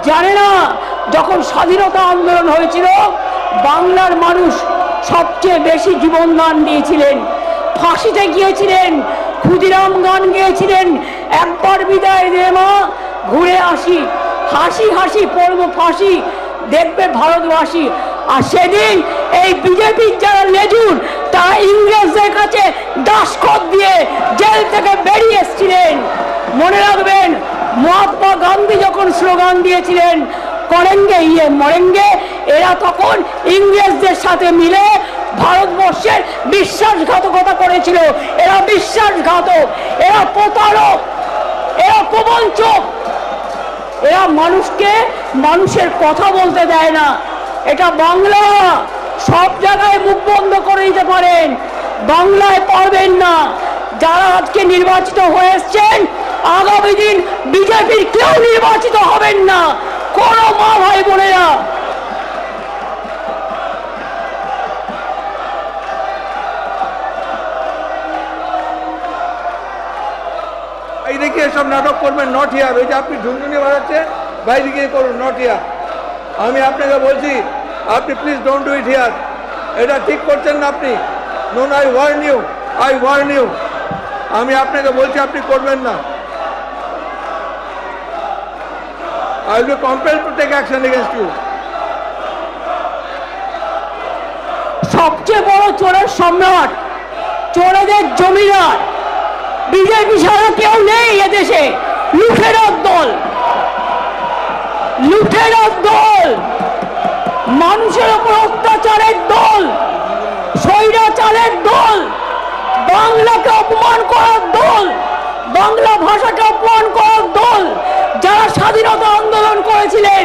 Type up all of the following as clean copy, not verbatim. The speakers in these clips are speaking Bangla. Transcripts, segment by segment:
জানে না যখন স্বাধীনতা আন্দোলন হয়েছিল বাংলার মানুষ সবচেয়ে বেশি জীবনদান দিয়েছিলেন, ফাঁসিতে গিয়েছিলেন, ক্ষুদিরাম গান গেয়েছিলেন, একবার বিদায় দে মা ঘুরে আসি, হাসি হাসি পড়ব ফাঁসি দেখবে ভারতবাসী। আর সেদিন এই বিজেপির যারা লেজুর তারা ইংরেজদের কাছে দাসখত দিয়ে জেল থেকে বেরিয়ে এসেছিলেন। মনে রাখবেন মহাত্মা গান্ধী যখন স্লোগান দিয়েছিলেন করেঙ্গে ইয়ে মরেঙ্গে, এরা তখন ইংরেজদের সাথে মিলে ভারতবর্ষের বিশ্বাসঘাতকতা করেছিল। এরা বিশ্বাসঘাতক, এরা প্রতারক, এরা প্রবঞ্চক, এরা মানুষকে মানুষের কথা বলতে দেয় না। এটা বাংলা, সব জায়গায় মুখ বন্ধ করে দিতে পারেন, বাংলায় পারবেন না। যারা আজকে নির্বাচিত হয়ে এসছেন আগামী দিন বিজেপির কেউ নির্বাচিত হবেন না, কোনো মা ভাই বোনেরা। বাইরে গিয়ে সব নাটক করবেন, নট হিয়ার। ওই যে আপনি ঝুনঝুনি বাজাচ্ছে বাইরে গিয়ে করুন, নট হিয়ার। আমি আপনাকে বলছি আপনি please don't do it here, এটা ঠিক করছেন না আপনি। No, I warn you, I warn you. আমি আপনাকে বলছি আপনি করবেন না। I will be compelled to take action against you. সবচেয়ে বড় চোরের সম্রাট, চোরেদের জমিদার বিজেপি ছাড়া কেউ নেই এদেশে। লুঠেরার দল, লুঠেরার দল, মানুষের উপর অত্যাচারের দল, স্বৈরাচারের দল, বাংলাকে অপমান করার দল, বাংলা ভাষাকে অপমান করার দল। যারা স্বাধীনতা আন্দোলন করেছিলেন,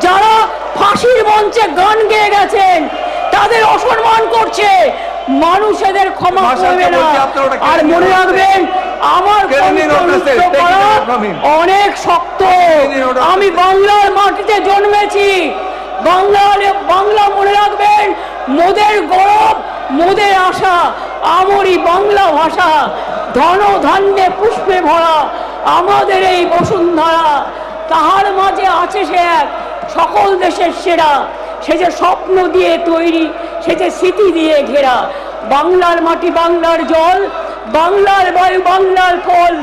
যারা ফাঁসির মঞ্চে গান গেয়ে গেছেন, তাদের অসম্মান করছে। মানুষ এদের ক্ষমা করবে না। আর মনে রাখবেন আমার অনেক শক্ত। আমি বাংলার মাটিতে জন্মেছি। বাংলা মনে রাখবেন মোদের গৌরব, মোদের আশা। আমারই বাংলা ভাষা ধন ধান্যে পুষ্পে ভরা আমাদের এই বসুন্ধরা। তাহার মাঝে আছে সে এক সকল দেশের সেরা, সে যে স্বপ্ন দিয়ে তৈরি, সে যে স্মৃতি দিয়ে ঘেরা। বাংলার মাটি, বাংলার জল, বাংলার বায়ু, বাংলার ফল।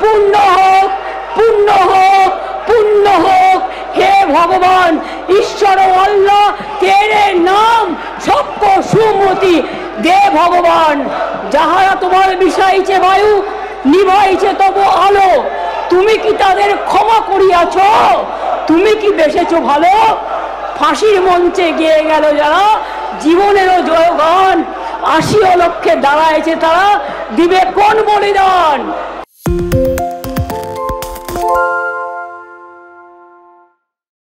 পূর্ণ হোক, পূর্ণ হোক, পূর্ণ হোক হে ভগবান ঈশ্বর আল্লাহ, তেরে নাম সবকো সুমতি দে ভগবান। যাহারা তোমার বিষাইছে বায়ু, নিভাইছে তবু আলো, তুমি কি তাদের ক্ষমা করিয়াছ? তুমি কি বেসেছ ভালো? ফাঁসির মঞ্চে গিয়ে গেল যারা, জীবনেরও জয়গান। ৮০ লক্ষে দাঁড়াইছে তারা, দিবে কোন বলিদান?